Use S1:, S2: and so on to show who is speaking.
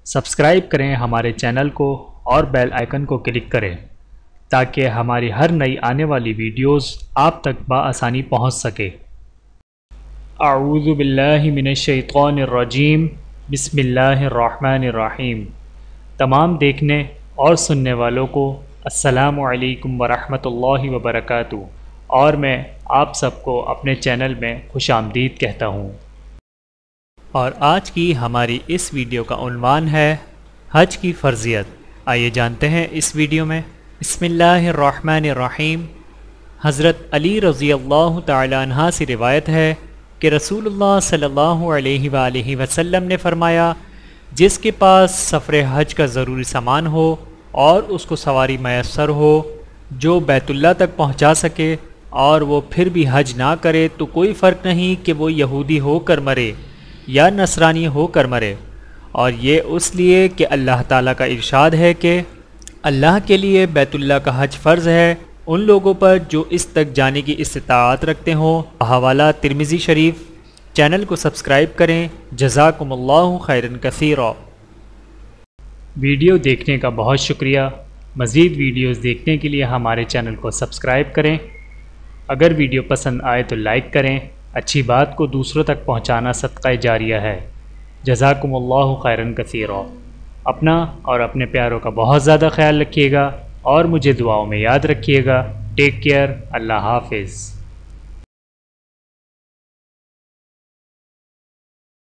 S1: Subscribe کریں ہمارے channel کو اور بیل آئیکن کو کلک کریں تاکہ ہماری ہر نئی آنے والی ویڈیوز آپ تک بآسانی پہنچ سکے۔ اعوذ باللہ من الشیطان الرجیم، بسم اللہ الرحمن الرحیم۔ تمام دیکھنے اور سننے والوں کو السلام علیکم ورحمۃ اللہ وبرکاتہ، اور میں آپ سب کو اپنے چینل میں خوش آمدید کہتا ہوں۔ اور آج کی ہماری اس ویڈیو کا عنوان ہے حج کی فرضیت۔ آئیے جانتے ہیں اس ویڈیو میں۔ بسم اللہ الرحمن الرحیم۔ حضرت علی رضی اللہ تعالی عنہ سے روایت ہے کہ رسول اللہ صلی اللہ علیہ وآلہ وسلم نے فرمایا، جس کے پاس سفر حج کا ضروری سامان ہو اور اس کو سواری میسر ہو جو بیت اللہ تک پہنچا سکے اور وہ پھر بھی حج نہ کرے تو کوئی فرق نہیں کہ وہ یہودی ہو کر مرے یا نصرانی ہو کر مرے، اور یہ اس لیے کہ اللہ تعالیٰ کا ارشاد ہے کہ اللہ کے لیے بیت اللہ کا حج فرض ہے ان لوگوں پر جو اس تک جانے کی استطاعت رکھتے ہوں۔ حوالہ ترمذی شریف۔ چینل کو سبسکرائب کریں۔ جزاکم اللہ خیرا کثیرا۔ ویڈیو دیکھنے کا بہت شکریہ۔ مزید ویڈیوز دیکھنے کے لیے ہمارے چینل کو سبسکرائب کریں۔ اگر ویڈیو پسند آئے تو لائک کریں۔ اچھی بات کو دوسروں تک پہنچانا صدقہ جاریہ ہے۔ جزاکم اللہ خیرا کثیرا۔ اپنا اور اپنے پیاروں کا بہت زیادہ خیال رکھیے گا اور مجھے دعاؤں میں یاد رکھیے گا۔ Take care. اللہ حافظ۔